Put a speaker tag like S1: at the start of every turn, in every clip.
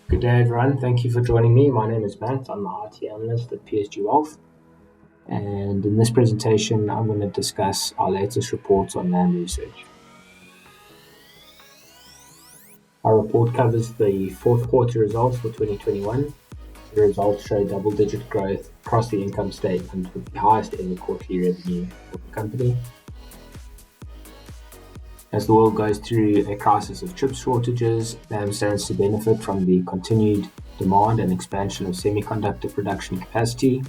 S1: Good day, everyone. Thank you for joining me. My name is Matt. I'm the IT analyst at PSG Wealth. And in this presentation, I'm going to discuss our latest reports on land research. Our report covers the fourth quarter results for 2021. The results show double-digit growth across the income statement with the highest ever quarterly revenue for the company. As the world goes through a crisis of chip shortages, LAM stands to benefit from the continued demand and expansion of semiconductor production capacity.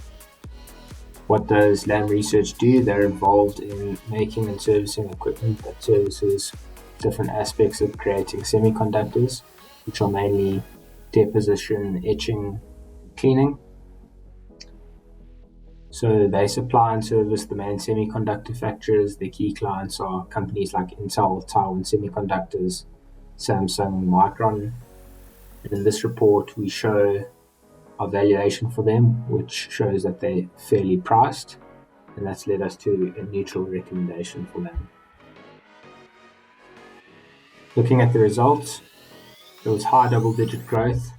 S1: What does LAM Research do? They're involved in making and servicing equipment that services different aspects of creating semiconductors, which are mainly deposition, etching, cleaning. So they supply and service the main semiconductor factories. Their key clients are companies like Intel, Taiwan Semiconductors, Samsung, Micron. And in this report, we show our valuation for them, which shows that they're fairly priced, and that's led us to a neutral recommendation for them. Looking at the results, there was high double-digit growth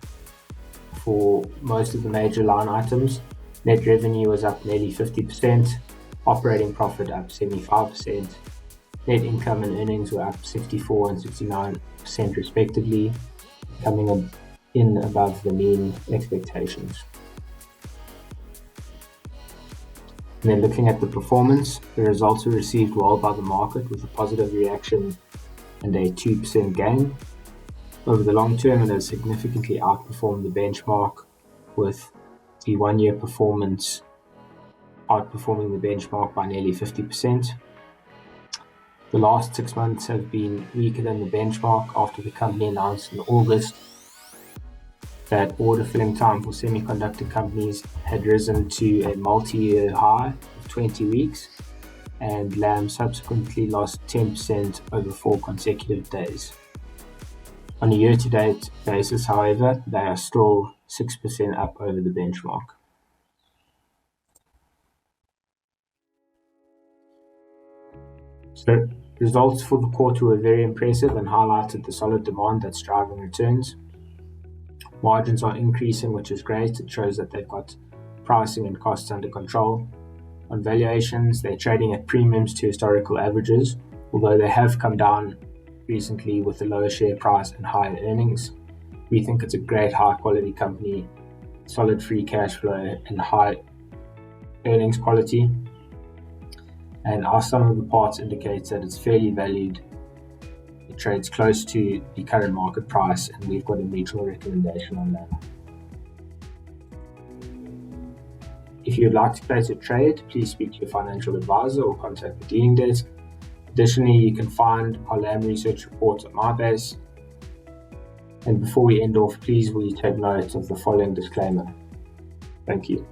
S1: for most of the major line items. Net revenue was up nearly 50%, operating profit up 75%, net income and earnings were up 64 and 69% respectively, coming in above the mean expectations. And then looking at the performance, the results were received well by the market with a positive reaction and a 2% gain. Over the long term, it has significantly outperformed the benchmark, with the 1 year performance outperforming the benchmark by nearly 50%. The last 6 months have been weaker than the benchmark after the company announced in August that order filling time for semiconductor companies had risen to a multi-year high of 20 weeks, and LAM subsequently lost 10% over 4 consecutive days. On a year-to-date basis, however, they are still 6% up over the benchmark. So results for the quarter were very impressive and highlighted the solid demand that's driving returns. Margins are increasing, which is great. It shows that they've got pricing and costs under control. On valuations, they're trading at premiums to historical averages, although they have come down recently with a lower share price and higher earnings. We think it's a great high-quality company, solid free cash flow and high earnings quality. And our sum of the parts indicates that it's fairly valued. It trades close to the current market price, and we've got a neutral recommendation on that. If you'd like to place a trade, please speak to your financial advisor or contact the dealing desk. Additionally, you can find our LAM Research reports at MyBase. And before we end off, please will you take note of the following disclaimer. Thank you.